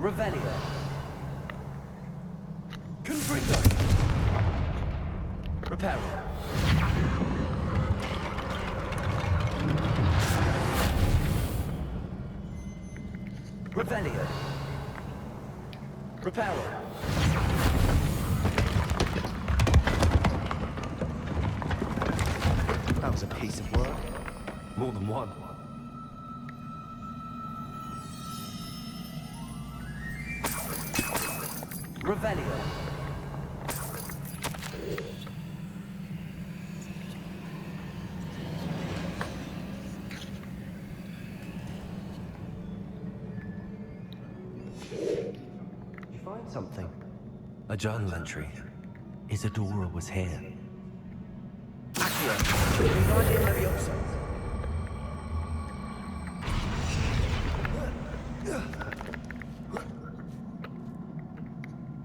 Revelio. Confringo. Reparo. Revelio. Reparo. That was a piece of work. More than one. Revelio. Did you find something? A journal entry. Isadora was here.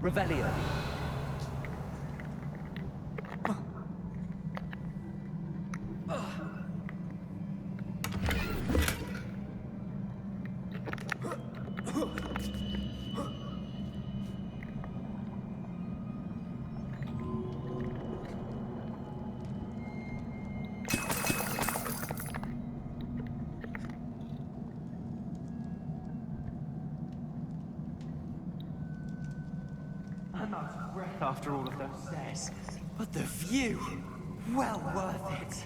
Revelio. I'm out of breath after all of those stairs. But the view! Well worth it.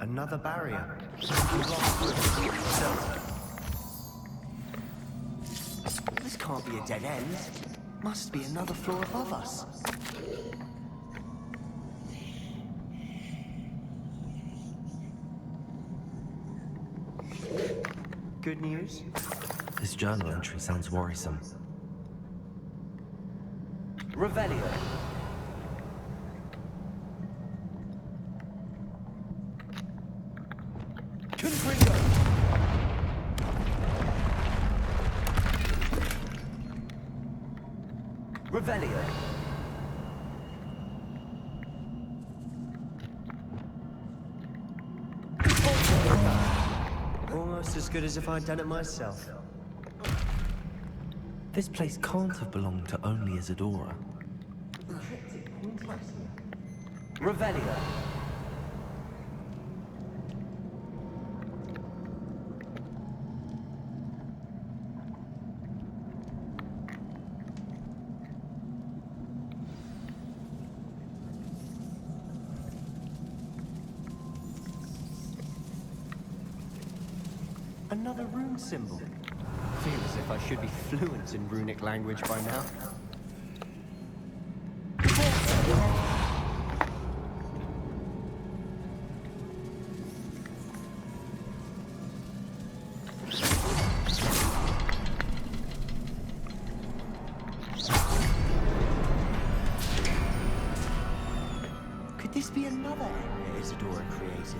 Another barrier. This can't be a dead end. Must be another floor above us. Good news? This journal entry sounds worrisome. Revelio. Confringo. Revelio. Almost as good as if I'd done it myself. This place can't have belonged to only Isadora. Revelio. Another rune symbol. Feel as if I should be fluent in runic language by now. Could this be another area Isadora created?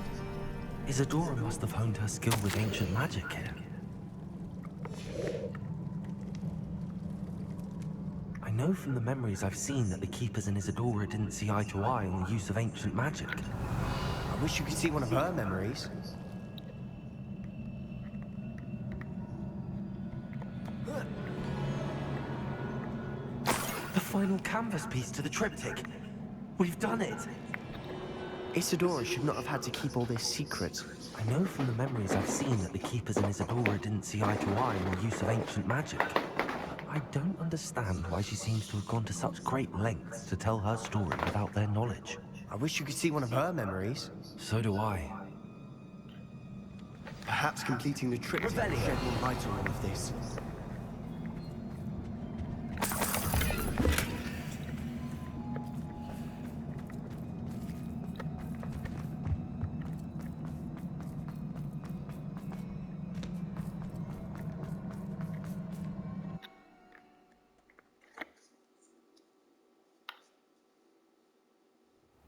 Isadora must have honed her skill with ancient magic here. I know from the memories I've seen that the Keepers and Isadora didn't see eye to eye on the use of ancient magic. I wish you could see one of her memories. The final canvas piece to the triptych. We've done it. Isadora should not have had to keep all this secret. I know from the memories I've seen that the Keepers and Isadora didn't see eye to eye on the use of ancient magic. I don't understand why she seems to have gone to such great lengths to tell her story without their knowledge. I wish you could see one of her memories. So do I. Perhaps completing the trip to shed more light on all of this.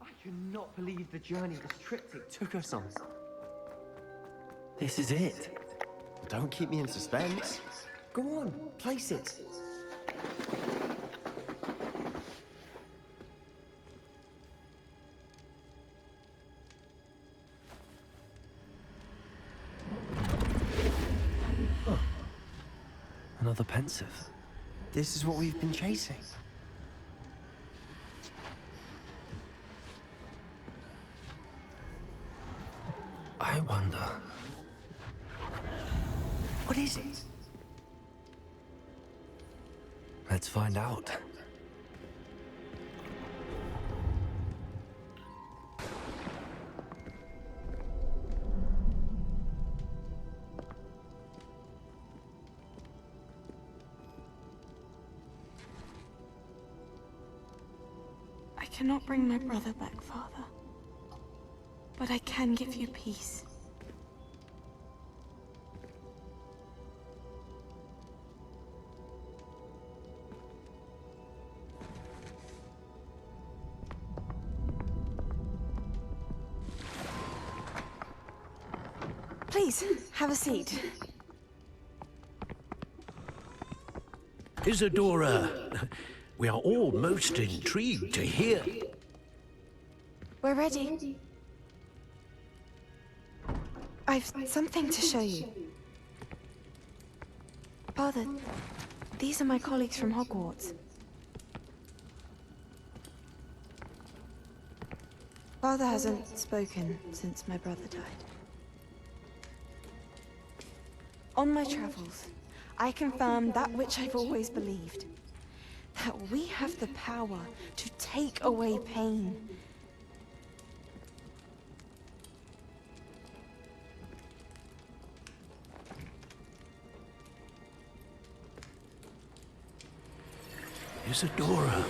I cannot believe the journey this triptych took us on. This is it. Don't keep me in suspense. Go on, place it. another pensive. This is what we've been chasing. I wonder. What is it? Let's find out. I cannot bring my brother back, Father. But I can give you peace. Please, have a seat. Isadora, we are all most intrigued to hear. We're ready. I've something to show you. Father, these are my colleagues from Hogwarts. Father hasn't spoken since my brother died. On my travels, I confirmed that which I've always believed. That we have the power to take away pain. Isadora.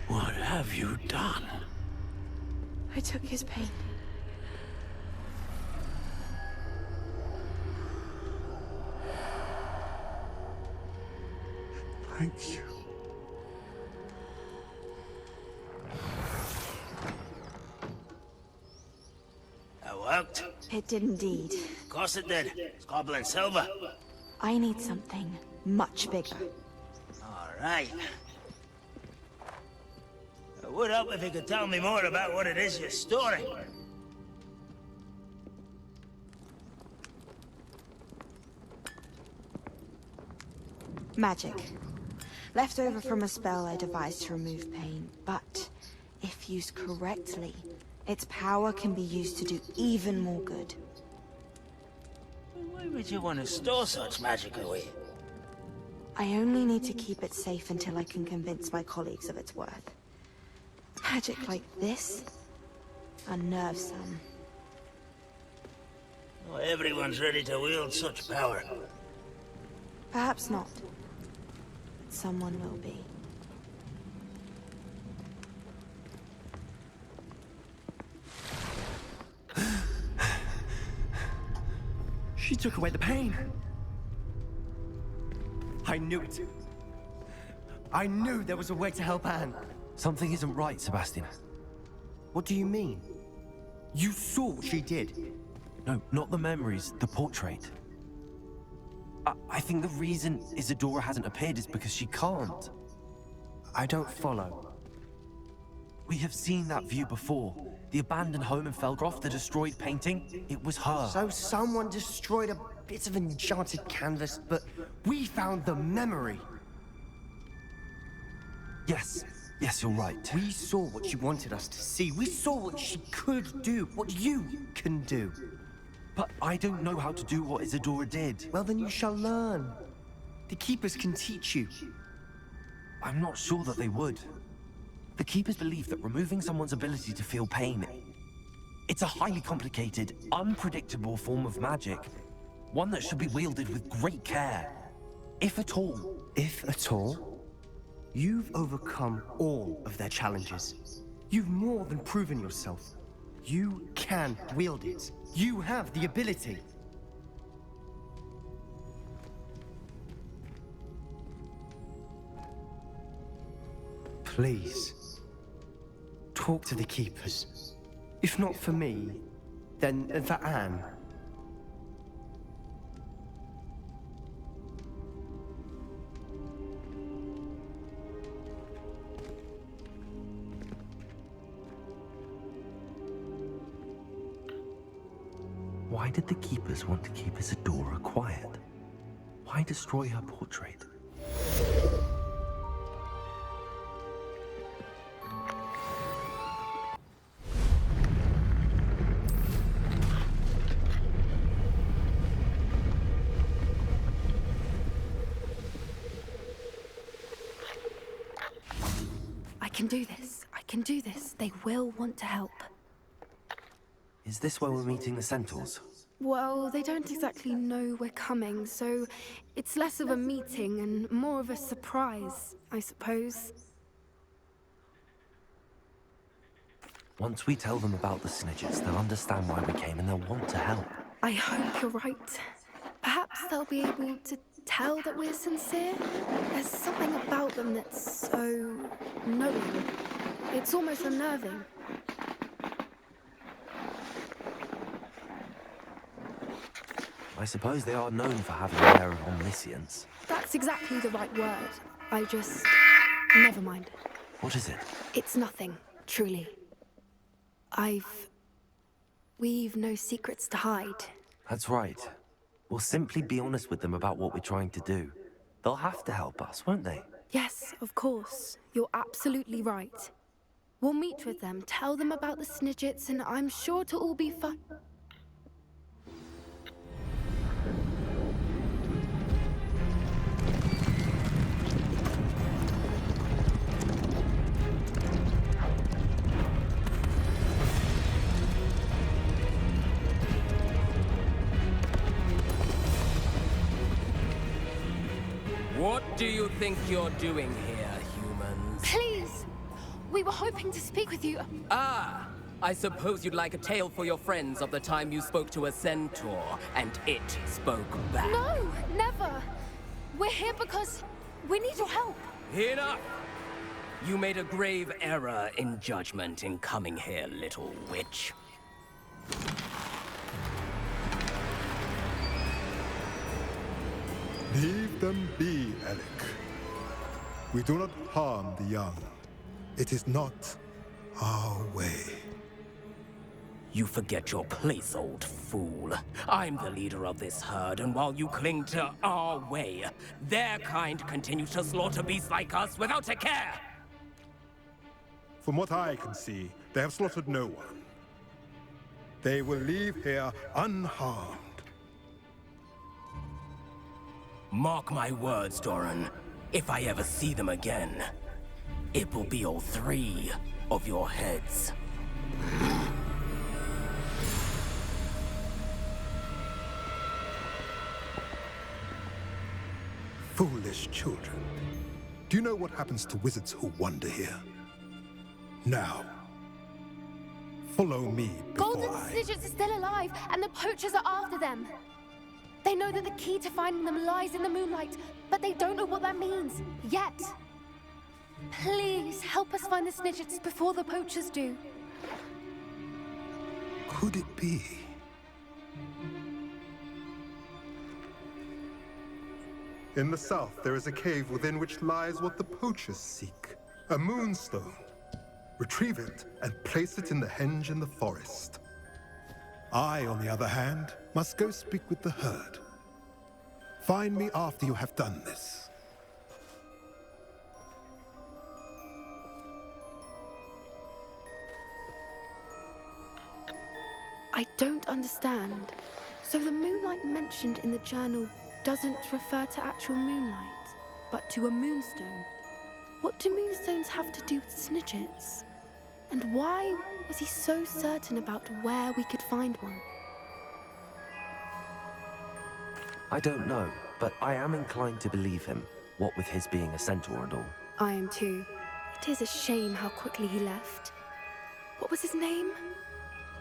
What have you done? I took his pain. Thank you. That worked. It did indeed. Of course it did. It's goblin silver. I need something much bigger. All right. I would help if you could tell me more about what it is you're storing. Magic. Left over from a spell I devised to remove pain, but if used correctly, its power can be used to do even more good. Why would you want to store such magic away? I only need to keep it safe until I can convince my colleagues of its worth. Magic like this unnerves some. Not everyone's ready to wield such power. Perhaps not. Someone will be. She took away the pain. I knew it. I knew there was a way to help Anne. Something isn't right, Sebastian. What do you mean? You saw what she did. No, not the memories, the portrait. I think the reason Isadora hasn't appeared is because she can't. I don't follow. We have seen that view before. The abandoned home in Felgroth, the destroyed painting, it was her. So someone destroyed a bit of enchanted canvas, but we found the memory. Yes, you're right. We saw what she wanted us to see. We saw what she could do, what you can do. But I don't know how to do what Isadora did. Well, then you shall learn. The Keepers can teach you. I'm not sure that they would. The Keepers believe that removing someone's ability to feel pain, it's a highly complicated, unpredictable form of magic. One that should be wielded with great care. If at all. If at all, you've overcome all of their challenges. You've more than proven yourself. You can wield it. You have the ability. Please, talk to the Keepers. If not for me, then for Anne. Why did the Keepers want to keep Isadora quiet? Why destroy her portrait? I can do this. I can do this. They will want to help. Is this where we're meeting the Centaurs? Well, they don't exactly know we're coming, so it's less of a meeting and more of a surprise, I suppose. Once we tell them about the Snidgets, they'll understand why we came and they'll want to help. I hope you're right. Perhaps they'll be able to tell that we're sincere. There's something about them that's so knowing. It's almost unnerving. I suppose they are known for having an air of omniscience. That's exactly the right word. I just... never mind. What is it? It's nothing, truly. We've no secrets to hide. That's right. We'll simply be honest with them about what we're trying to do. They'll have to help us, won't they? Yes, of course. You're absolutely right. We'll meet with them, tell them about the Snidgets, and I'm sure it'll all be fun. What do you think you're doing here, humans? Please! We were hoping to speak with you. Ah! I suppose you'd like a tale for your friends of the time you spoke to a centaur, and it spoke back. No, never! We're here because we need your help. Enough! You made a grave error in judgment in coming here, little witch. Leave them be, Alec. We do not harm the young. It is not our way. You forget your place, old fool. I'm the leader of this herd, and while you cling to our way, their kind continue to slaughter beasts like us without a care! From what I can see, they have slaughtered no one. They will leave here unharmed. Mark my words, Doran. If I ever see them again, it will be all 3 of your heads. Foolish children. Do you know what happens to wizards who wander here? Now, follow me before Golden Snidgets are still alive, and the poachers are after them. They know that the key to finding them lies in the moonlight, but they don't know what that means, yet. Please, help us find the Snidgets before the poachers do. Could it be? In the south, there is a cave within which lies what the poachers seek. A moonstone. Retrieve it and place it in the henge in the forest. I, on the other hand, must go speak with the herd. Find me after you have done this. I don't understand. So the moonlight mentioned in the journal doesn't refer to actual moonlight, but to a moonstone. What do moonstones have to do with Snidgets? And why was he so certain about where we could find one? I don't know, but I am inclined to believe him, what with his being a centaur and all. I am too. It is a shame how quickly he left. What was his name?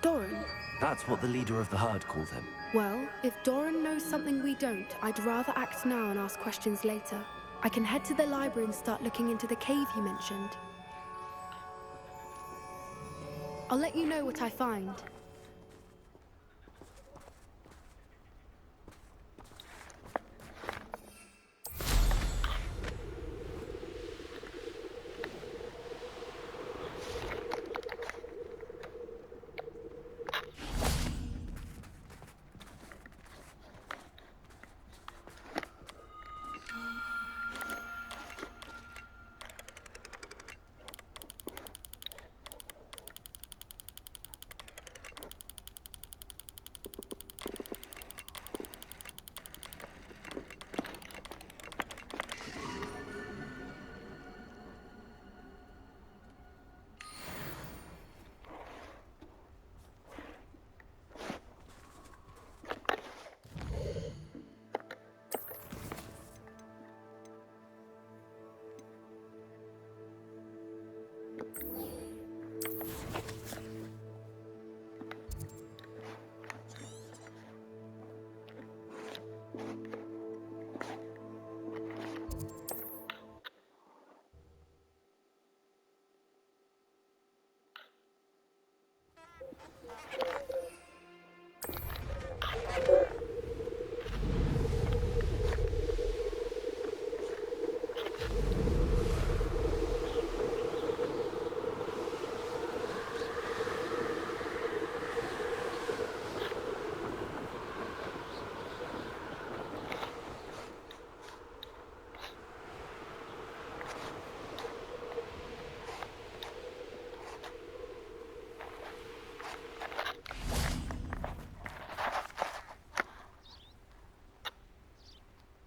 Doran? That's what the leader of the herd called him. Well, if Doran knows something we don't, I'd rather act now and ask questions later. I can head to the library and start looking into the cave you mentioned. I'll let you know what I find.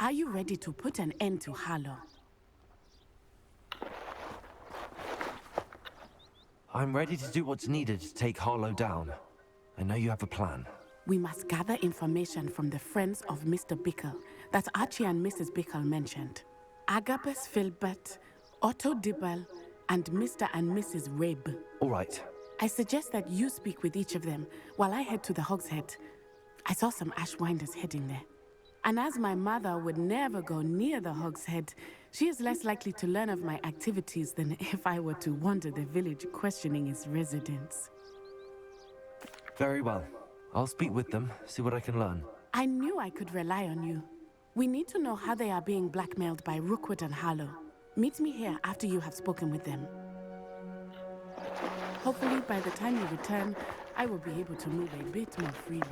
Are you ready to put an end to Harlow? I'm ready to do what's needed to take Harlow down. I know you have a plan. We must gather information from the friends of Mr. Bickle that Archie and Mrs. Bickle mentioned. Agabus Filbert, Otto Dibble, and Mr. and Mrs. Rabe. All right. I suggest that you speak with each of them while I head to the Hogshead. I saw some Ashwinders heading there. And as my mother would never go near the Hogshead, she is less likely to learn of my activities than if I were to wander the village questioning its residents. Very well. I'll speak with them, see what I can learn. I knew I could rely on you. We need to know how they are being blackmailed by Rookwood and Harlow. Meet me here after you have spoken with them. Hopefully, by the time you return, I will be able to move a bit more freely.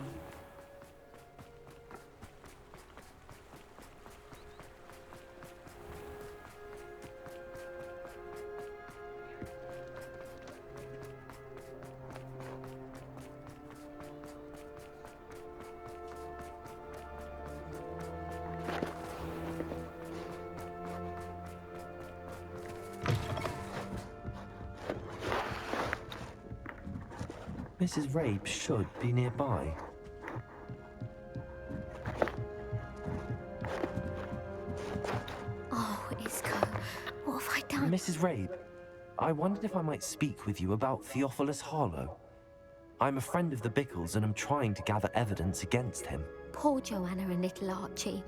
Mrs. Rabe should be nearby. Oh, Isco, what have I done? Mrs. Rabe, I wondered if I might speak with you about Theophilus Harlow. I'm a friend of the Bickles and I'm trying to gather evidence against him. Poor Joanna and little Archie.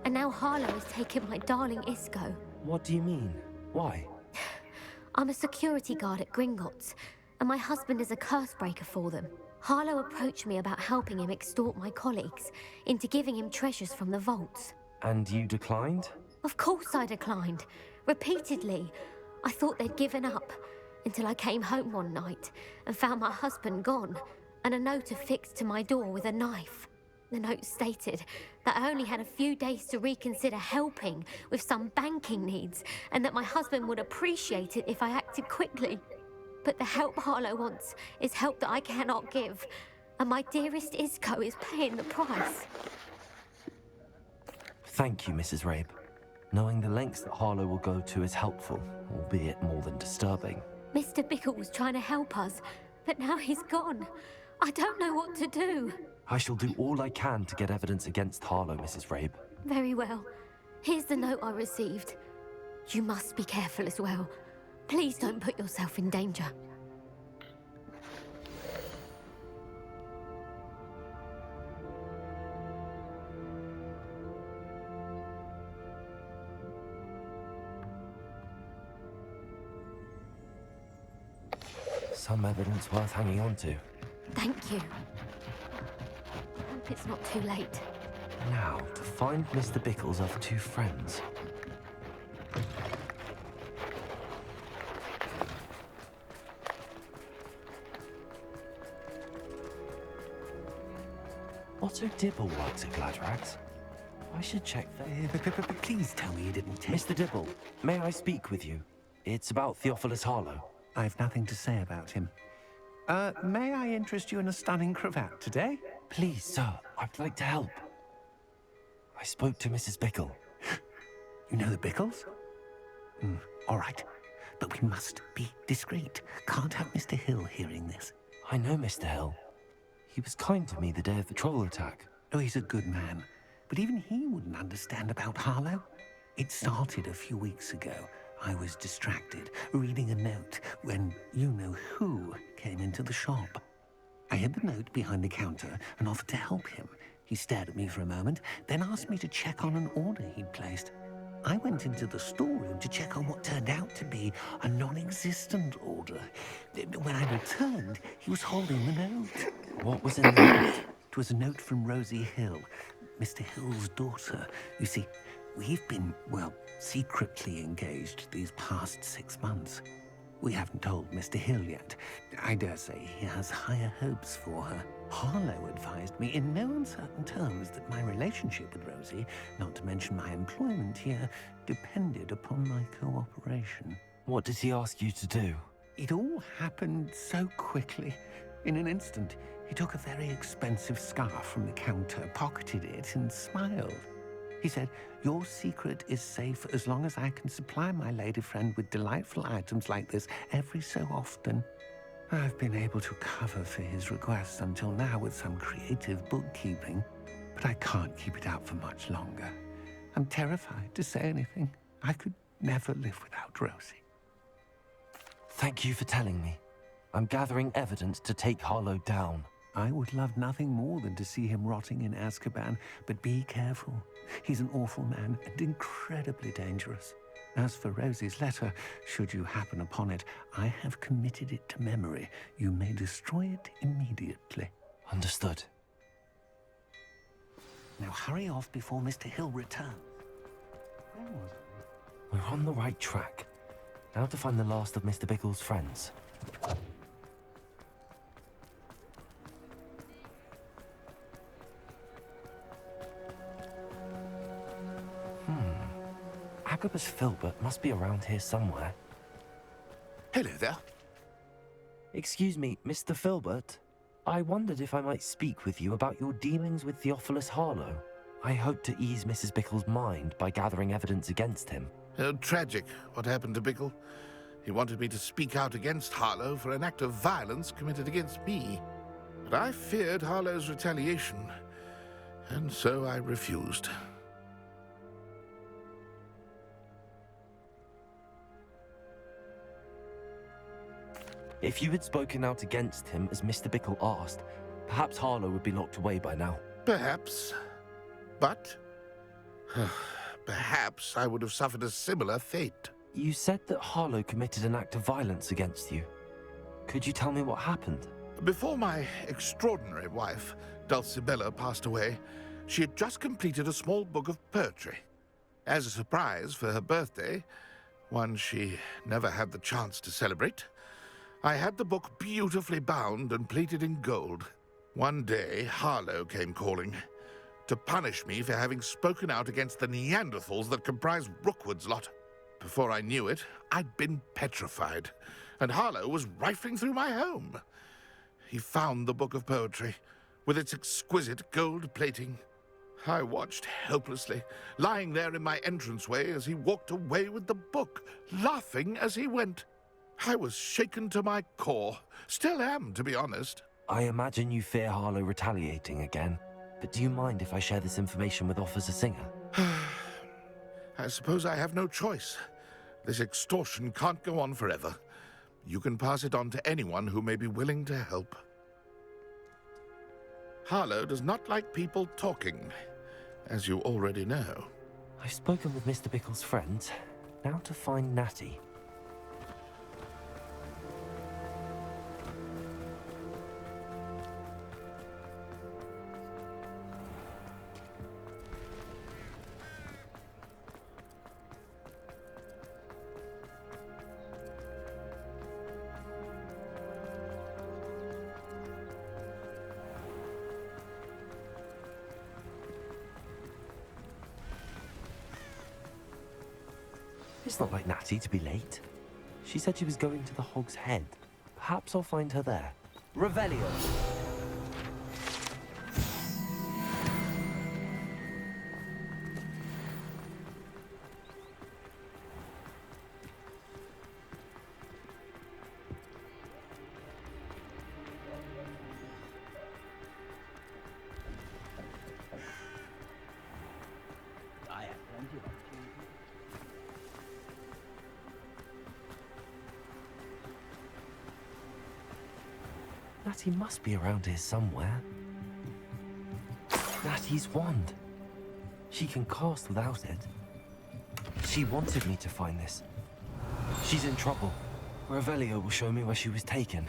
And now Harlow has taken my darling Isco. What do you mean? Why? I'm a security guard at Gringotts, and my husband is a curse breaker for them. Harlow approached me about helping him extort my colleagues into giving him treasures from the vaults. And you declined? Of course I declined. Repeatedly. I thought they'd given up, until I came home one night and found my husband gone, and a note affixed to my door with a knife. The note stated that I only had a few days to reconsider helping with some banking needs, and that my husband would appreciate it if I acted quickly. But the help Harlow wants is help that I cannot give, and my dearest Isco is paying the price. Thank you, Mrs. Rabe. Knowing the lengths that Harlow will go to is helpful, albeit more than disturbing. Mr. Bickle was trying to help us, but now he's gone. I don't know what to do. I shall do all I can to get evidence against Harlow, Mrs. Rabe. Very well. Here's the note I received. You must be careful as well. Please don't put yourself in danger. Some evidence worth hanging on to. Thank you. Hope it's not too late. Now, to find Mr. Bickle's other two friends. Otto Dibble works at Gladrax. I should check that. Please tell me you didn't take... Mr. Dibble, may I speak with you? It's about Theophilus Harlow. I've nothing to say about him. May I interest you in a stunning cravat today? Please, sir, I'd like to help. I spoke to Mrs. Bickle. You know the Bickles? All right. But we must be discreet. Can't have Mr. Hill hearing this. I know Mr. Hill. He was kind to me the day of the troll attack. Oh, he's a good man. But even he wouldn't understand about Harlow. It started a few weeks ago. I was distracted, reading a note, when you-know-who came into the shop. I hid the note behind the counter and offered to help him. He stared at me for a moment, then asked me to check on an order he'd placed. I went into the storeroom to check on what turned out to be a non-existent order. When I returned, he was holding the note. What was in the note? It was a note from Rosie Hill, Mr. Hill's daughter. You see, we've been, well, secretly engaged these past 6 months. We haven't told Mr. Hill yet. I dare say he has higher hopes for her. Harlow advised me in no uncertain terms that my relationship with Rosie, not to mention my employment here, depended upon my cooperation. What did he ask you to do? It all happened so quickly. In an instant, he took a very expensive scarf from the counter, pocketed it, and smiled. He said, "Your secret is safe as long as I can supply my lady friend with delightful items like this every so often." I've been able to cover for his requests until now with some creative bookkeeping, but I can't keep it out for much longer. I'm terrified to say anything. I could never live without Rosie. Thank you for telling me. I'm gathering evidence to take Harlow down. I would love nothing more than to see him rotting in Azkaban, but be careful. He's an awful man and incredibly dangerous. As for Rosie's letter, should you happen upon it, I have committed it to memory. You may destroy it immediately. Understood. Now hurry off before Mr. Hill returns. Where was I? We're on the right track. Now to find the last of Mr. Bickle's friends. Agabus Filbert must be around here somewhere. Hello there. Excuse me, Mr. Filbert. I wondered if I might speak with you about your dealings with Theophilus Harlow. I hope to ease Mrs. Bickle's mind by gathering evidence against him. Tragic, what happened to Bickle. He wanted me to speak out against Harlow for an act of violence committed against me. But I feared Harlow's retaliation, and so I refused. If you had spoken out against him as Mr. Bickle asked, perhaps Harlow would be locked away by now. Perhaps. But perhaps I would have suffered a similar fate. You said that Harlow committed an act of violence against you. Could you tell me what happened? Before my extraordinary wife, Dulcibella, passed away, she had just completed a small book of poetry. As a surprise for her birthday, one she never had the chance to celebrate, I had the book beautifully bound and plated in gold. One day, Harlow came calling to punish me for having spoken out against the Neanderthals that comprise Rookwood's lot. Before I knew it, I'd been petrified, and Harlow was rifling through my home. He found the book of poetry, with its exquisite gold plating. I watched helplessly, lying there in my entranceway as he walked away with the book, laughing as he went. I was shaken to my core. Still am, to be honest. I imagine you fear Harlow retaliating again, but do you mind if I share this information with Officer Singer? I suppose I have no choice. This extortion can't go on forever. You can pass it on to anyone who may be willing to help. Harlow does not like people talking, as you already know. I've spoken with Mr. Bickle's friends. Now to find Natty. It's not like Natty to be late. She said she was going to the Hog's Head. Perhaps I'll find her there. Revelio! Natty must be around here somewhere. Natty's wand. She can cast without it. She wanted me to find this. She's in trouble. Revelio will show me where she was taken.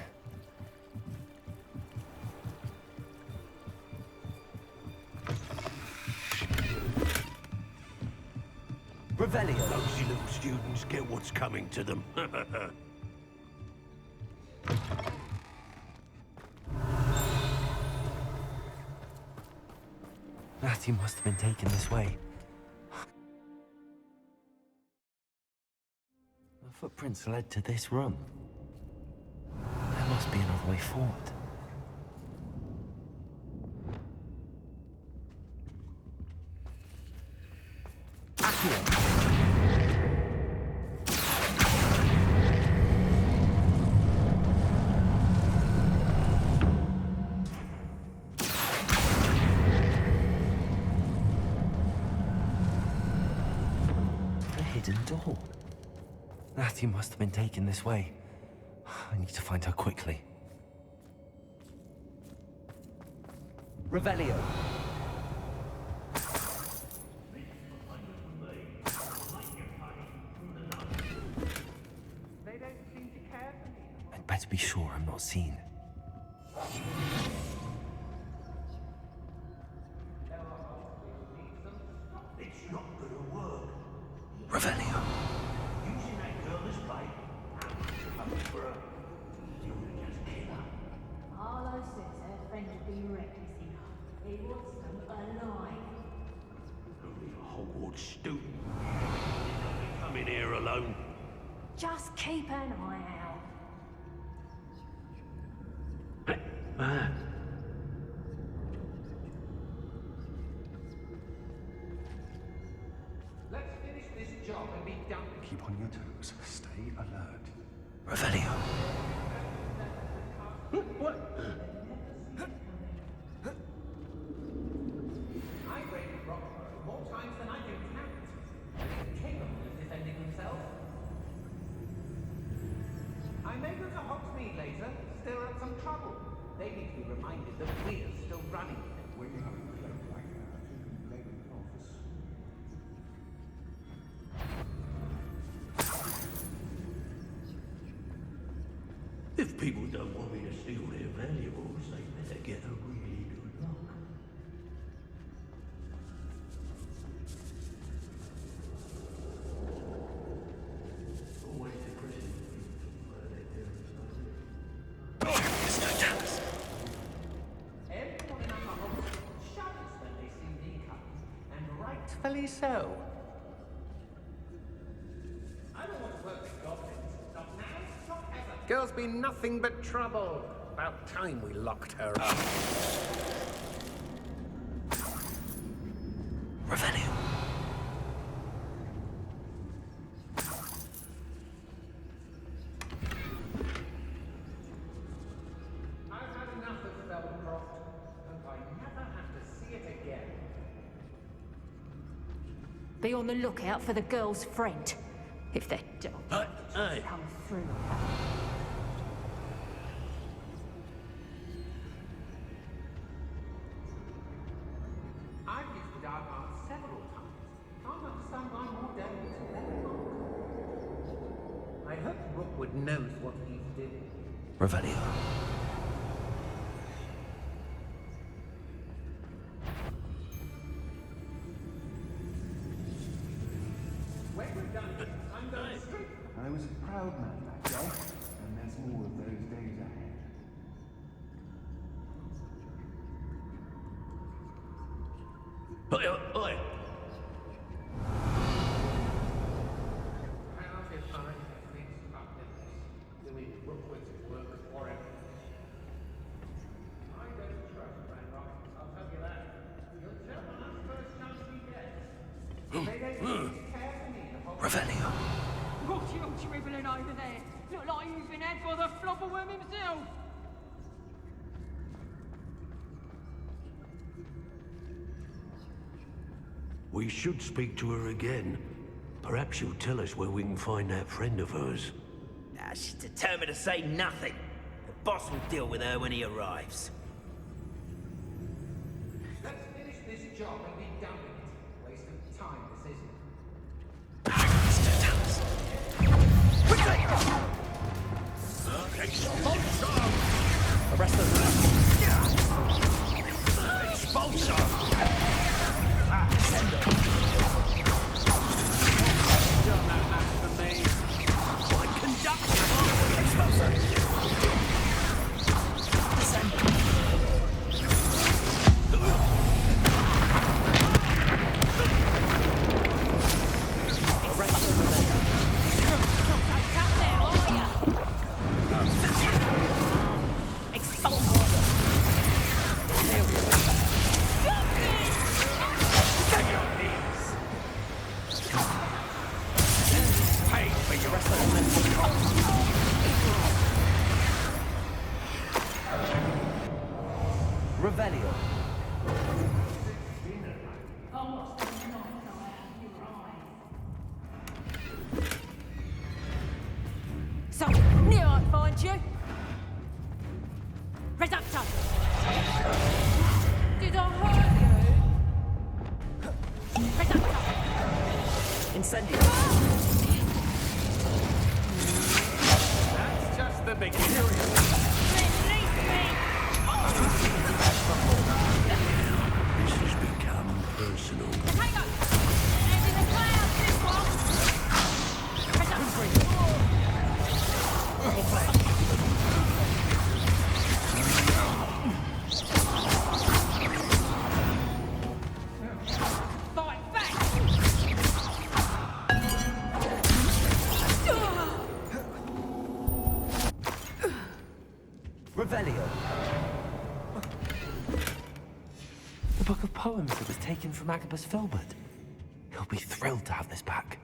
Revelio! Nosy little students get what's coming to them. Natty must have been taken this way. The footprints led to this room. There must be another way forward. A hidden door. Natty must have been taken this way. I need to find her quickly. Revelio. I'd better be sure I'm not seen. It's not gonna work. Revelio. Using that girl as bait. Coming for her. You'll just kill her. Harlow says her friend would be reckless enough. He wants them alive. Only a Hogwarts student. Don't be coming here alone. Just keep an eye out. Let's finish this job and be done. Keep on your toes. Stay alert. Revelio. What? I raided Rockford more times than I can count. They're capable of defending themselves. I may go to Hogsmeade later, stir up some trouble. They need to be reminded that we're still running. When you have a cloak like that, you can blame an office. If people don't want me to steal their valuables, they better get a really good look. Always depressing. Everyone in our home shudders when they see me coming, and rightfully so. I don't want to work with goblins. Not now, not ever. Girl's been nothing but trouble. About time we locked her up. Revelio. I've had enough of Felcroft. Hope I never have to see it again. Be on the lookout for the girl's friend. If they're dumb, Hey. come through. I've used the dark arts several times. Can't understand why more devils never not. I hope Rookwood knows what he's doing. Revelio. When we're done, I'm going straight. I was a proud man that day, and there's more of those days ahead. Oi, oi! How if I have mixed up in this, doing Rookwood's work for him? I don't trust Ranrock, I'll tell you that. You'll tell on us first chance we get. They don't care for me, the whole Revelio. What you dribbling over there? Look like you've been had by the flopperworm himself. We should speak to her again. Perhaps she'll tell us where we can find that friend of hers. Nah, she's determined to say nothing. The boss will deal with her when he arrives. Let's finish this job and be done with it. Waste of time, this isn't. Arrest them. Expulsor! hurt you? Reductor! Did I hurt you? Reductor! Incendio. That's just the beginning. This has become personal. Potato! And in the clouds, this Fight back! Revelio. The book of poems that was taken from Agabus Filbert. He'll be thrilled to have this back.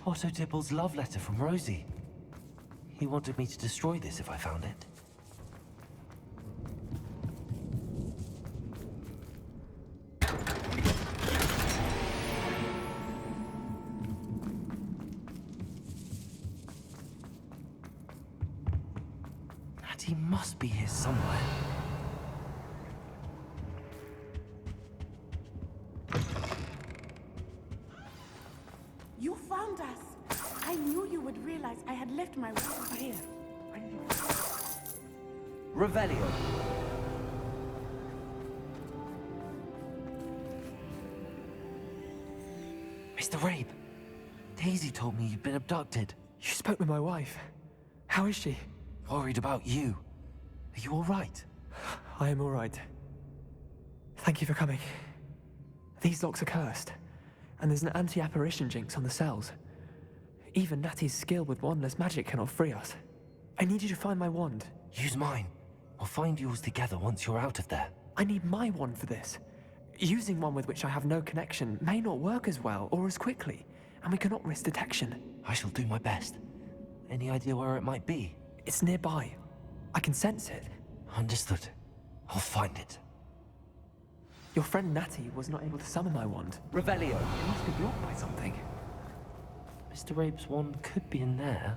Otto Dibble's love letter from Rosie. He wanted me to destroy this if I found it. And he must be here somewhere. You found us. I knew you would realize I had left my wand here. I knew. Revelio. Mr. Rabe, Daisy told me you'd been abducted. You spoke with my wife. How is she? Worried about you. Are you all right? I am all right. Thank you for coming. These locks are cursed, and there's an anti-apparition jinx on the cells. Even Natty's skill with wandless magic cannot free us. I need you to find my wand. Use mine. We'll find yours together once you're out of there. I need my wand for this. Using one with which I have no connection may not work as well or as quickly, and we cannot risk detection. I shall do my best. Any idea where it might be? It's nearby. I can sense it. Understood. I'll find it. Your friend Natty was not able to summon my wand. Revelio. It must be blocked by something. Mr. Rabe's wand could be in there.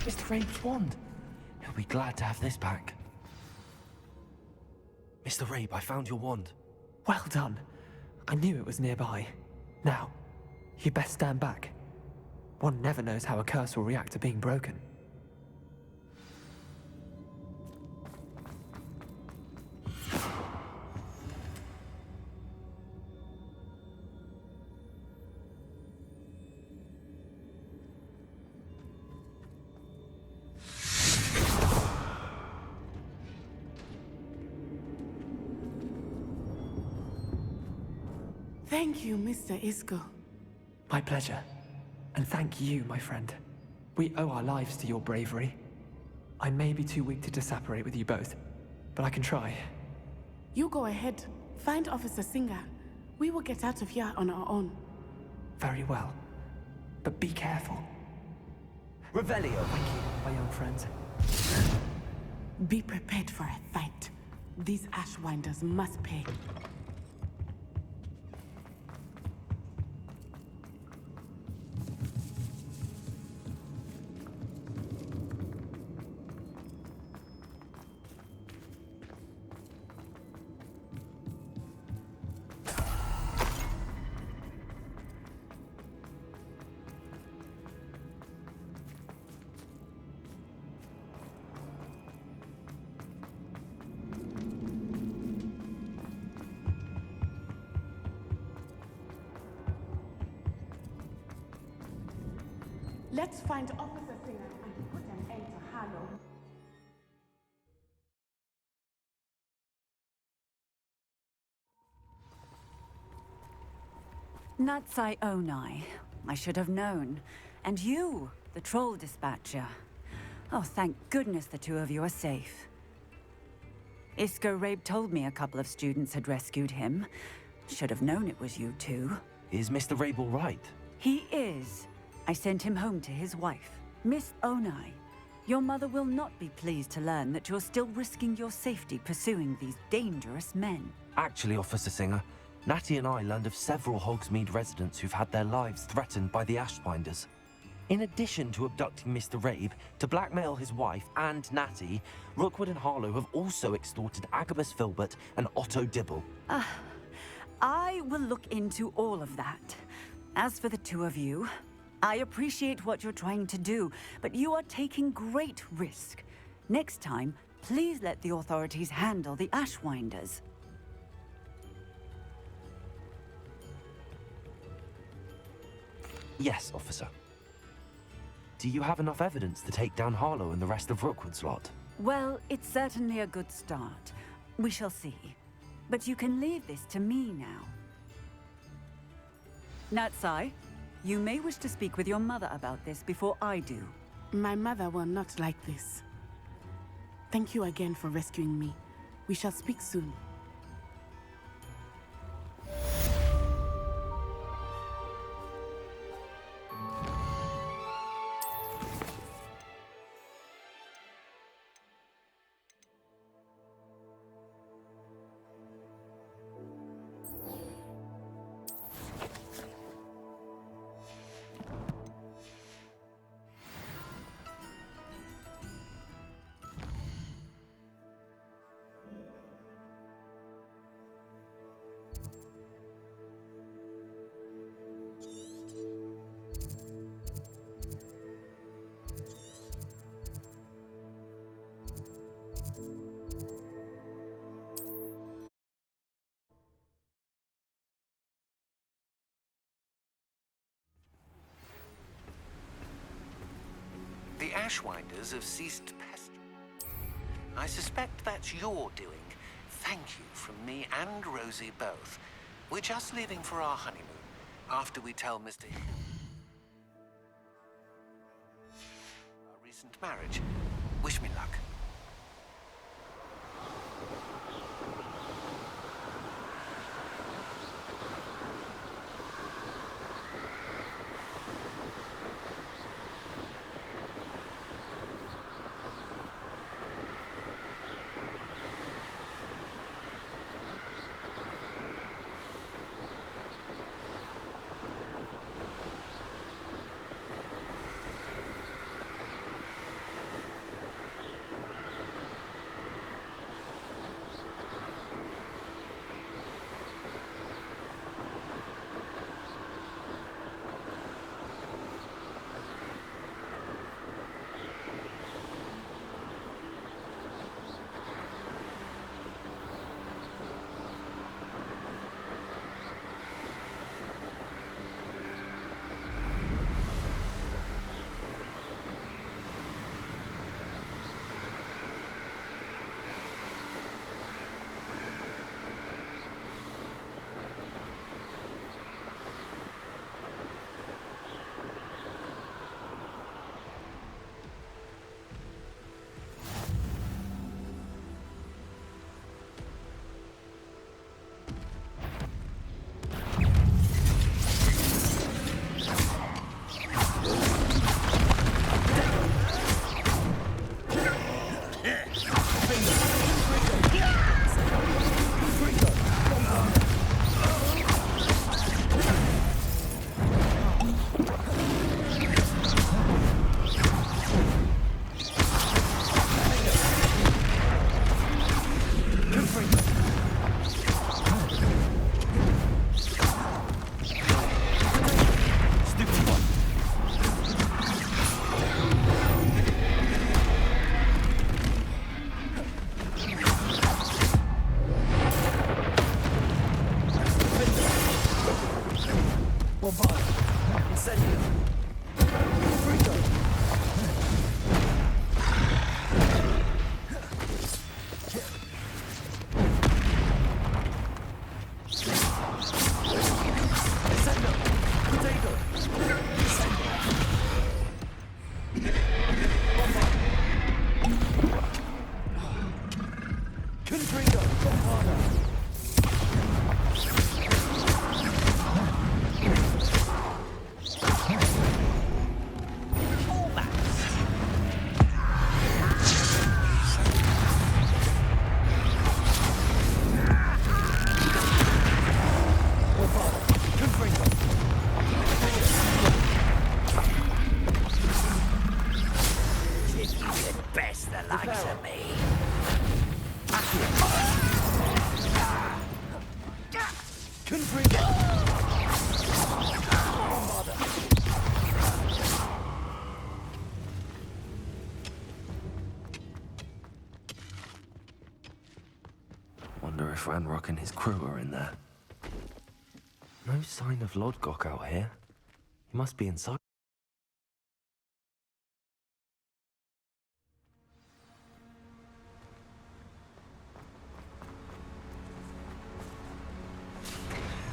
Mr. Rabe's wand. He'll be glad to have this back. Mr. Rabe, I found your wand. Well done. I knew it was nearby. Now, you best stand back. One never knows how a curse will react to being broken. Thank you, Mr. Isco. My pleasure. And thank you, my friend. We owe our lives to your bravery. I may be too weak to disapparate with you both, but I can try. You go ahead. Find Officer Singer. We will get out of here on our own. Very well. But be careful. Revelio. Thank you, my young friends. Be prepared for a fight. These Ashwinders must pay. Let's find Officer Singer and put an end to Harlow. Natsai Onai. I should have known. And you, the troll dispatcher. Oh, thank goodness the two of you are safe. Isco Rabe told me a couple of students had rescued him. Should have known it was you two. Is Mr. Rabe all right? He is. I sent him home to his wife, Miss Onai. Your mother will not be pleased to learn that you're still risking your safety pursuing these dangerous men. Actually, Officer Singer, Natty and I learned of several Hogsmeade residents who've had their lives threatened by the Ashbinders. In addition to abducting Mr. Rabe, to blackmail his wife and Natty, Rookwood and Harlow have also extorted Agabus Filbert and Otto Dibble. I will look into all of that. As for the two of you, I appreciate what you're trying to do, but you are taking great risk. Next time, please let the authorities handle the Ashwinders. Yes, officer. Do you have enough evidence to take down Harlow and the rest of Rookwood's lot? Well, it's certainly a good start. We shall see. But you can leave this to me now. Natsai, you may wish to speak with your mother about this before I do. My mother will not like this. Thank you again for rescuing me. We shall speak soon. The Ashwinders have ceased pestering. I suspect that's your doing. Thank you from me and Rosie both. We're just leaving for our honeymoon after we tell Mr. Hill our recent marriage. Wish me luck. likes of me. Wonder if Ranrock and his crew are in there. No sign of Lodgok out here. He must be inside.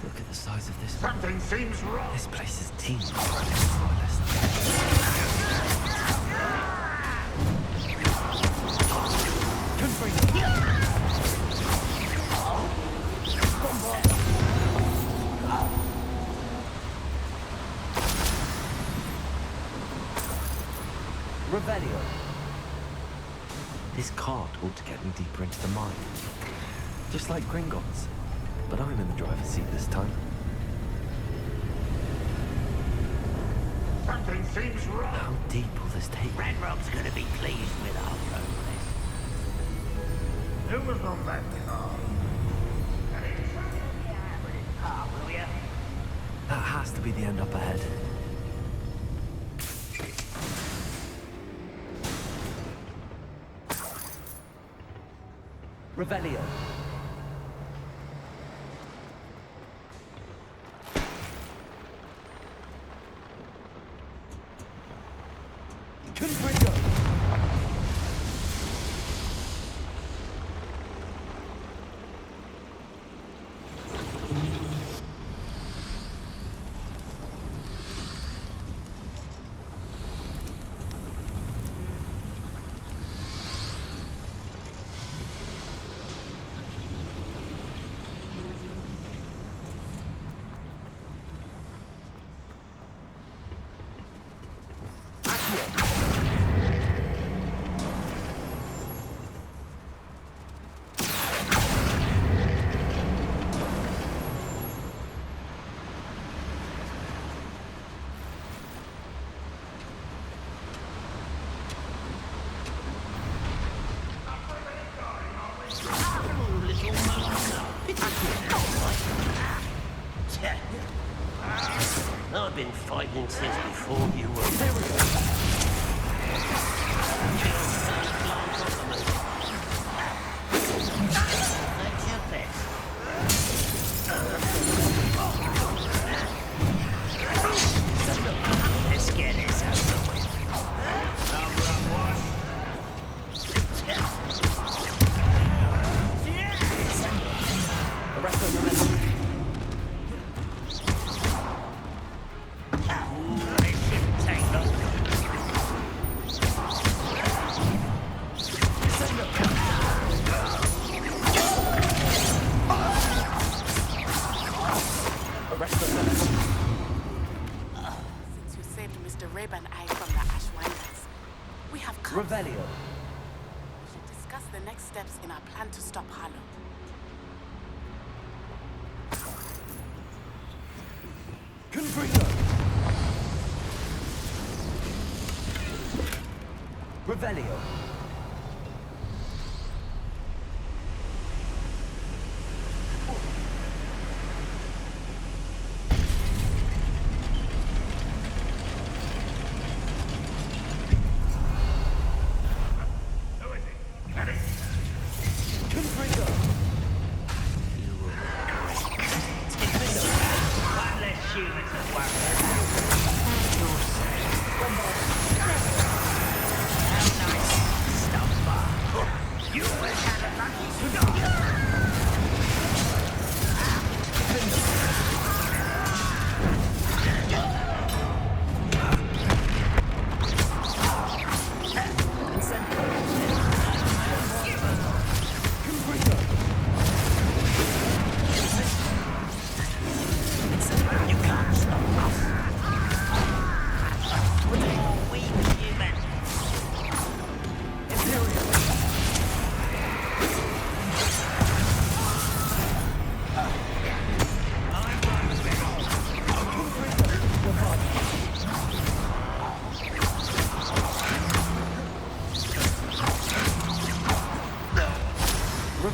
Look at the size of this. Something seems wrong. This place is teeming with spoilers. Revelio. This cart ought to get me deeper into the mine. Just like Gringotts. But I'm in the driver's seat this time. Something seems wrong. How deep will this take me? Ranrock's gonna be pleased with our progress. Who was on that car? Will ya? That has to be the end up ahead. Revelio. I've been fighting since before you were there. Let's get this over with. The rest of the Since you saved Mr. Rabe and I from the Ashwinders, we have come. Revelio. We should discuss the next steps in our plan to stop Harlow. Confringo. Revelio.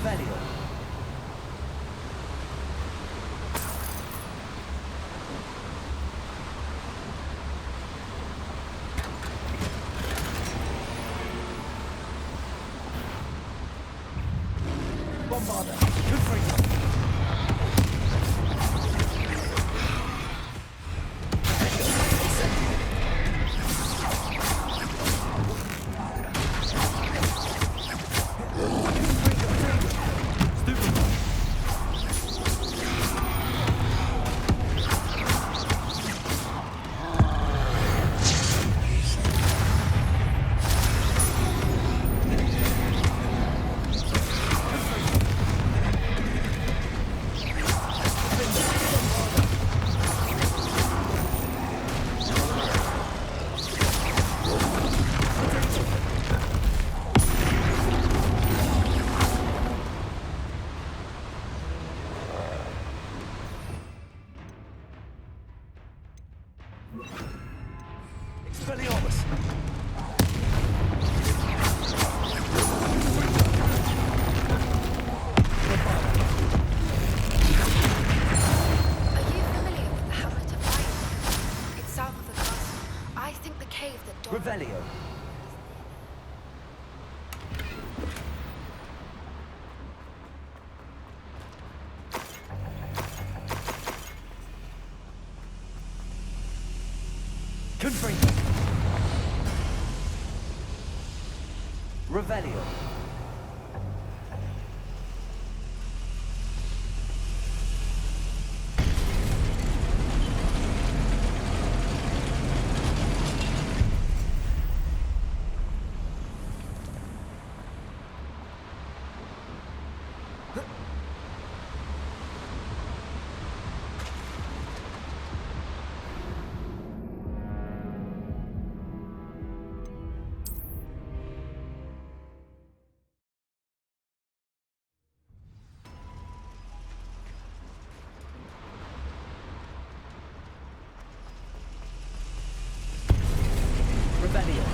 Revelio. Bombarda. Good for you. Expelliarmus! Are you familiar with the hamlet of Iron? It's south of the castle. I think the cave that Dora... Revelio. Confringo. Revelio. Revelio.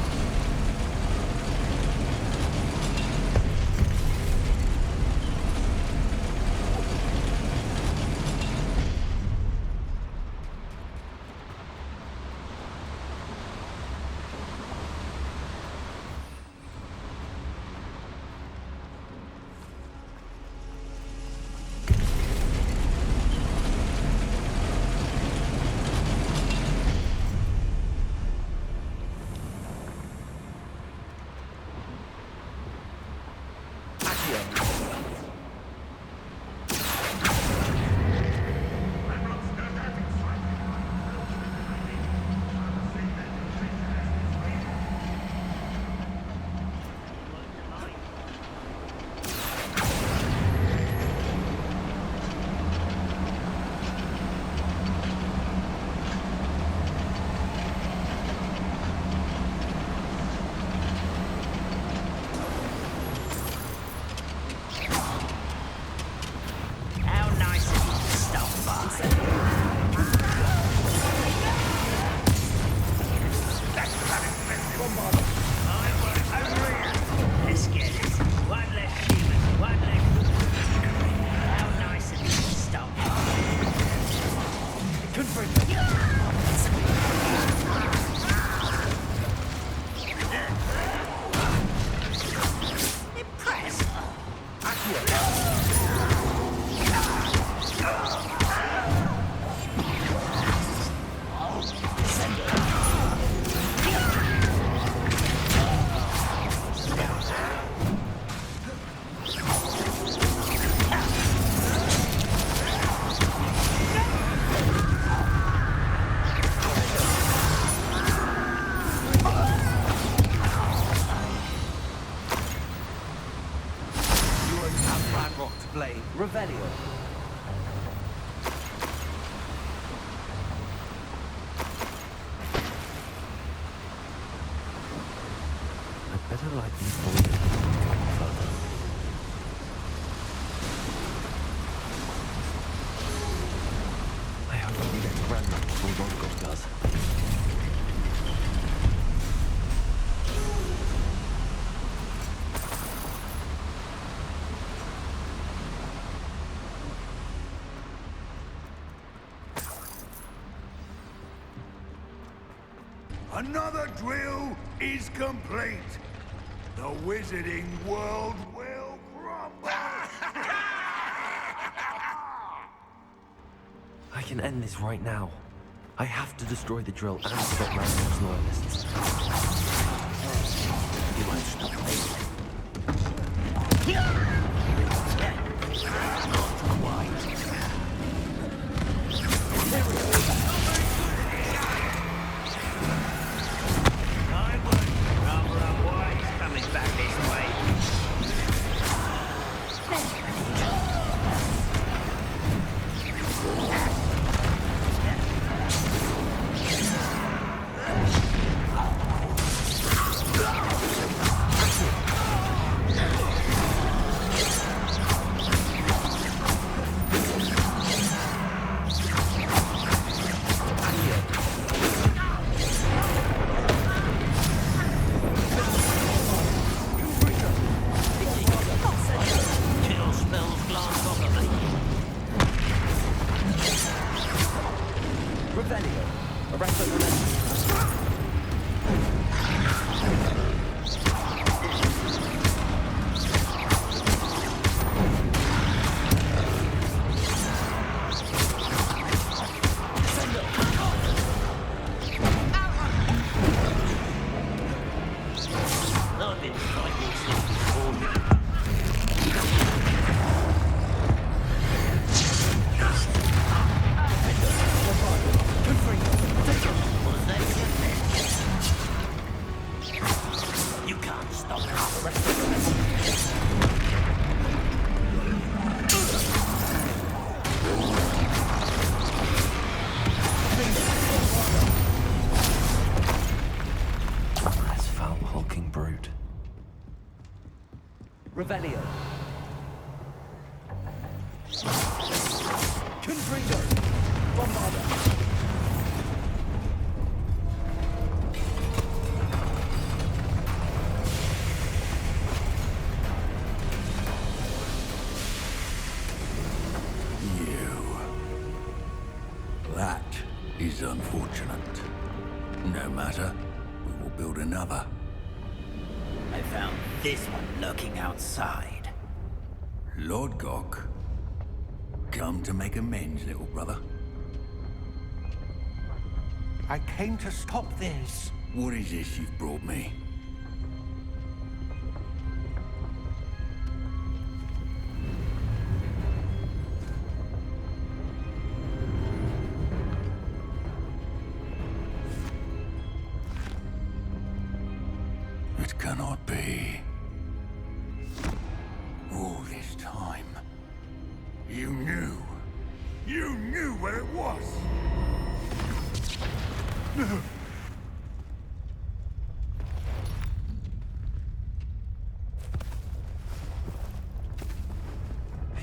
Revelio. I'd better light these boys further. I hope we get to run that before Rodgott does. Another drill is complete. The wizarding world will crumble. I can end this right now. I have to destroy the drill and stop Ranrock's loyalists. You won't stop me. Revelio. Confringo. Bombarda. That is unfortunate. No matter, we will build another. I found this one lurking outside. Lord Gok, come to make amends, little brother. I came to stop this. What is this you've brought me? It cannot be. All this time, You knew where it was.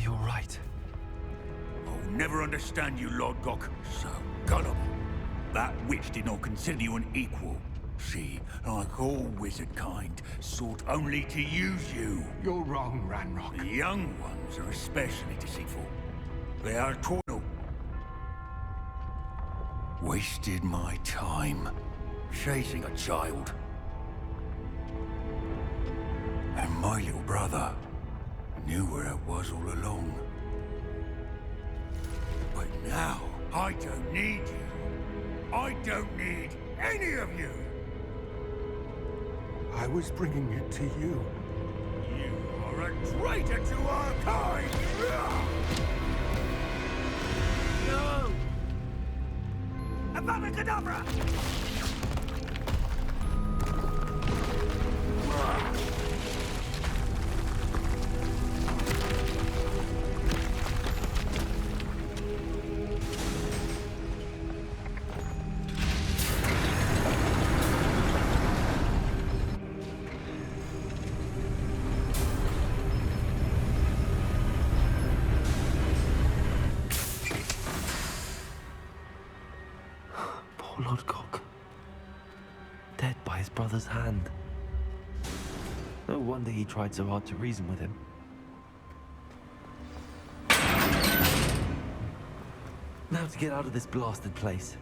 You're right. I'll never understand you, Lord Gok. So gullible. That witch did not consider you an equal. She, like all wizard kind, sought only to use you. You're wrong, Ranrock. The young ones are especially deceitful. They are toil. wasted my time chasing a child. And my little brother knew where it was all along. But now, I don't need you. I don't need any of you. I was bringing it to you. You are a traitor to our kind! No! Avada Kedavra! Poor Lord Gok. Dead by his brother's hand. No wonder he tried so hard to reason with him. Now to get out of this blasted place.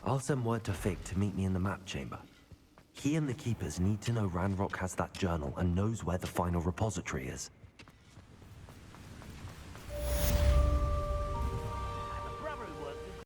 I'll send word to Fig to meet me in the map chamber. He and the Keepers need to know Ranrock has that journal and knows where the final repository is.